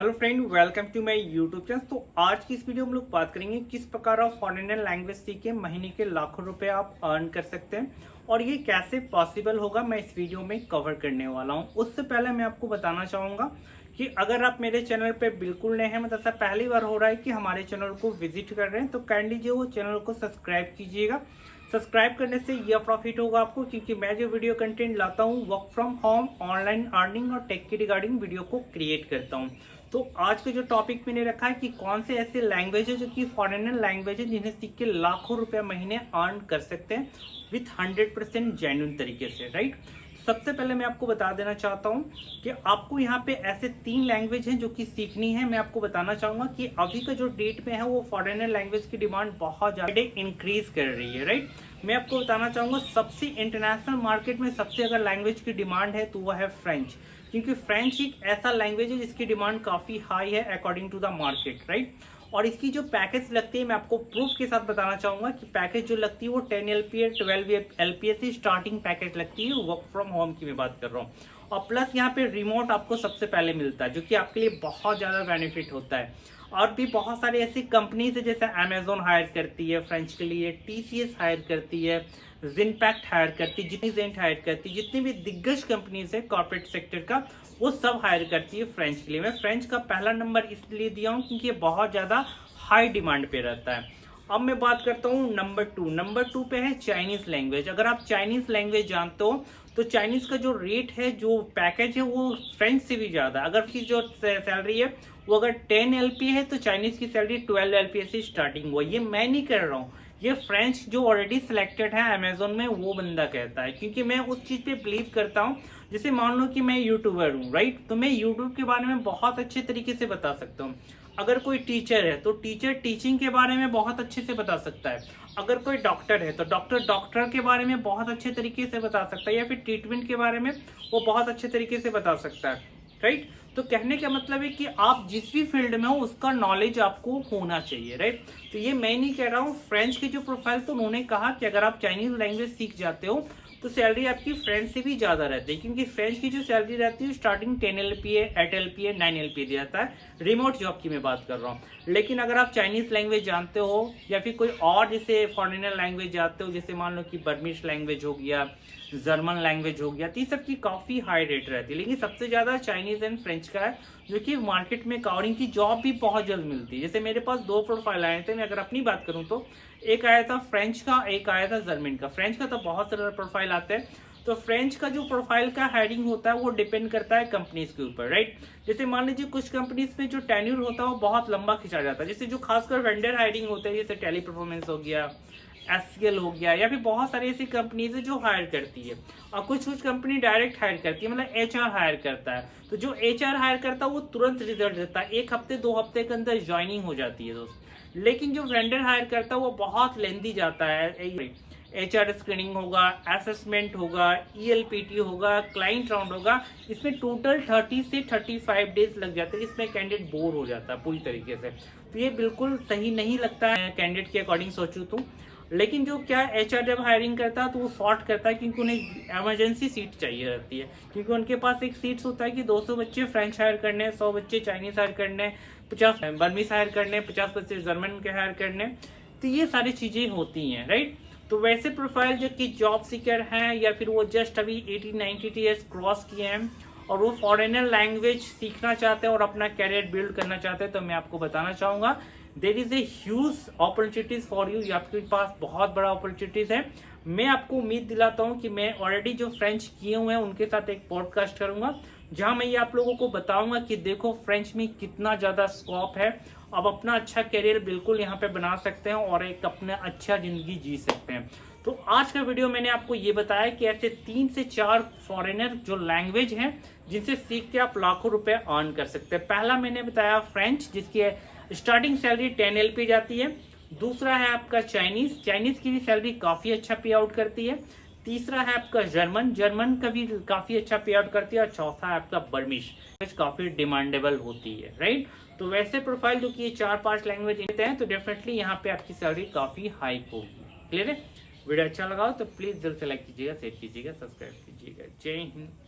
Hello friend, welcome to my YouTube channel. तो आज की इस वीडियो में हम लोग बात करेंगे किस प्रकार आप फॉरेनर लैंग्वेज सीख के महीने के लाखों रुपए आप अर्न कर सकते हैं और ये कैसे पॉसिबल होगा, मैं इस वीडियो में कवर करने वाला हूं। उससे पहले मैं आपको बताना चाहूंगा कि अगर आप मेरे चैनल पे बिल्कुल नए हैं, मतलब ऐसा पहली बार हो रहा है कि हमारे चैनल को विजिट कर रहे हैं, तो काइंडली जो वो चैनल को सब्सक्राइब कीजिएगा। सब्सक्राइब करने से यह प्रॉफिट होगा आपको, क्योंकि मैं जो वीडियो कंटेंट लाता हूँ work from home, online earning और टेक के रिगार्डिंग वीडियो को क्रिएट करता हूँ। तो आज का जो टॉपिक मैंने रखा है कि कौन से ऐसे लैंग्वेज है जो कि फॉरेनर लैंग्वेज है जिन्हें सीख के लाखों रुपए महीने अर्न कर सकते हैं विथ 100% जेन्युइन तरीके से, राइट। सबसे पहले मैं आपको बता देना चाहता हूं कि आपको यहाँ पे ऐसे 3 लैंग्वेज हैं जो कि सीखनी है। मैं आपको बताना चाहूंगा कि अभी का जो डेट में है वो फॉरेनर लैंग्वेज की डिमांड बहुत ज्यादा इंक्रीज कर रही है, राइट। मैं आपको बताना चाहूंगा सबसे इंटरनेशनल मार्केट में सबसे अगर लैंग्वेज की डिमांड है तो वह है फ्रेंच, क्योंकि फ्रेंच एक ऐसा लैंग्वेज है जिसकी डिमांड काफी हाई है according to the market, right. और इसकी जो पैकेज लगती है मैं आपको प्रूफ के साथ बताना चाहूंगा कि पैकेज जो लगती है वो 10 LPA 12 LPA से स्टार्टिंग पैकेज लगती है। वर्क फ्रॉम होम की मैं बात कर रहा हूँ, और प्लस यहाँ पे रिमोट आपको सबसे पहले मिलता है, जो कि आपके लिए बहुत ज्यादा बेनिफिट होता है। और भी बहुत सारी ऐसी कंपनीज है जैसे अमेजोन हायर करती है फ्रेंच के लिए, TCS हायर करती है, जिनपैक्ट हायर करती है, जितनी जेंट हायर करती है, जितनी भी दिग्गज कंपनीज है कॉर्पोरेट सेक्टर का वो सब हायर करती है फ्रेंच के लिए। मैं फ्रेंच का पहला नंबर इसलिए दिया हूँ क्योंकि ये बहुत ज्यादा हाई डिमांड पे रहता है। अब मैं बात करता हूँ नंबर 2 पे है चाइनीज लैंग्वेज। अगर आप चाइनीज लैंग्वेज जानते हो तो चाइनीज का जो रेट है, जो पैकेज है, वो फ्रेंच से भी ज्यादा। अगर की जो सैलरी है वो अगर 10 LPA है तो चाइनीज की सैलरी 12 LPA से स्टार्टिंग हुआ। ये मैं नहीं कर रहा हूँ, ये फ्रेंच जो ऑलरेडी सिलेक्टेड है अमेजोन में वो बंदा कहता है, क्योंकि मैं उस चीज पे बिलीव करता हूँ। जैसे मान लो कि मैं यूट्यूबर हूँ, राइट, तो मैं यूट्यूब के बारे में बहुत अच्छे तरीके से बता सकता हूँ। अगर कोई टीचर है तो टीचर टीचिंग के बारे में बहुत अच्छे से बता सकता है। अगर कोई डॉक्टर है तो डॉक्टर के बारे में बहुत अच्छे तरीके से बता सकता है, या फिर ट्रीटमेंट के बारे में वो बहुत अच्छे तरीके से बता सकता है, राइट। तो कहने का मतलब है कि आप जिस भी फील्ड में हो उसका नॉलेज आपको होना चाहिए, राइट। तो ये मैं नहीं कह रहा हूँ, फ्रेंच की जो प्रोफाइल तो उन्होंने कहा कि अगर आप चाइनीज लैंग्वेज सीख जाते हो तो सैलरी आपकी फ्रेंच से भी ज्यादा रहती है, क्योंकि फ्रेंच की जो सैलरी रहती है स्टार्टिंग 10 LPA 8 LPA 9 LPA दिया जाता है। रिमोट जॉब की मैं बात कर रहा हूँ। लेकिन अगर आप चाइनीज लैंग्वेज जानते हो या फिर कोई और जैसे फॉरेनर लैंग्वेज जानते हो, जैसे मान लो कि बर्मिश लैंग्वेज हो गया, जर्मन लैंग्वेज हो गया, तो ये सब की काफी हाई रेट रहती है। लेकिन सबसे ज्यादा चाइनीज एंड फ्रेंच का है, जो कि मार्केट में कवरिंग की जॉब भी बहुत जल्द मिलती है। जैसे मेरे पास 2 प्रोफाइल आए थे, मैं अगर अपनी बात करूं तो एक आया था फ्रेंच का, एक आया था जर्मन का। फ्रेंच का तो बहुत सारे प्रोफाइल आते हैं, तो फ्रेंच का जो प्रोफाइल का हायरिंग होता है वो डिपेंड करता है कंपनीज के ऊपर, राइट। जैसे मान लीजिए कुछ कंपनीज में जो टेन्यूर होता है वो बहुत लंबा खिंचा जाता है, जैसे जो खासकर वेंडर हायरिंग होता है, जैसे टेली परफॉर्मेंस हो गया, SCL हो गया, या फिर बहुत सारी ऐसी कंपनीज है जो हायर करती है। और कुछ कंपनी डायरेक्ट हायर करती है, मतलब HR हायर करता है। तो जो HR हायर करता है वो तुरंत रिजल्ट देता है, 1 हफ्ते 2 हफ्ते के अंदर ज्वाइनिंग हो जाती है दोस्त। लेकिन जो वेंडर हायर करता है वो बहुत लेंदी जाता है। HR स्क्रीनिंग होगा, असेसमेंट होगा, ELPT होगा, क्लाइंट राउंड होगा, इसमें टोटल 30 से 35 डेज लग जाते हैं, जिसमें कैंडिडेट बोर हो जाता है पूरी तरीके से। तो ये बिल्कुल सही नहीं लगता है कैंडिडेट के अकॉर्डिंग सोचूं तो। लेकिन जो क्या HR जब हायरिंग करता है तो वो सॉर्ट करता है, क्योंकि उन्हें इमरजेंसी सीट चाहिए रहती है, क्योंकि उनके पास एक सीट्स होता है कि 200 बच्चे फ्रेंच हायर करने, 100 बच्चे चाइनीज हायर करने, 50 बर्मीज हायर करने, 50 बच्चे जर्मन के हायर करने। तो ये सारी चीजें होती हैं, राइट। तो वैसे प्रोफाइल जो कि जॉब सीकर हैं या फिर वो जस्ट अभी 18-19 ईयर्स क्रॉस किए हैं और वो फॉरेनर लैंग्वेज सीखना चाहते हैं और अपना कैरियर बिल्ड करना चाहते हैं, तो मैं आपको बताना चाहूंगा there is a huge opportunities for you. आपके पास बहुत बड़ा अपॉर्चुनिटीज है। मैं आपको उम्मीद दिलाता हूं कि मैं ऑलरेडी जो फ्रेंच किए हुए हैं उनके साथ एक पॉडकास्ट करूंगा, जहां मैं ये आप लोगों को बताऊंगा कि देखो फ्रेंच में कितना ज्यादा स्कोप है। अब अपना अच्छा करियर बिल्कुल यहाँ पे बना सकते हैं और एक अपना अच्छा जिंदगी जी सकते हैं। तो आज का वीडियो मैंने आपको ये बताया कि ऐसे 3 से 4 फॉरेनर जो लैंग्वेज हैं जिनसे सीख के आप लाखों रुपए अर्न कर सकते हैं। पहला मैंने बताया फ्रेंच, जिसकी स्टार्टिंग सैलरी 10 LPA जाती है। दूसरा है आपका चाइनीज की भी सैलरी काफी अच्छा पे आउट करती है। तीसरा है आपका जर्मन का भी काफी अच्छा पे आउट करती है। और चौथा है आपका बर्मिश, काफी डिमांडेबल होती है, राइट। तो वैसे प्रोफाइल जो कि ये 4-5 लैंग्वेज लेते हैं तो डेफिनेटली यहाँ पे आपकी सैलरी काफी हाई होगी। क्लियर है? वीडियो अच्छा लगा हो तो प्लीज जल्द से लाइक कीजिएगा, शेयर कीजिएगा, सब्सक्राइब कीजिएगा। जय हिंद।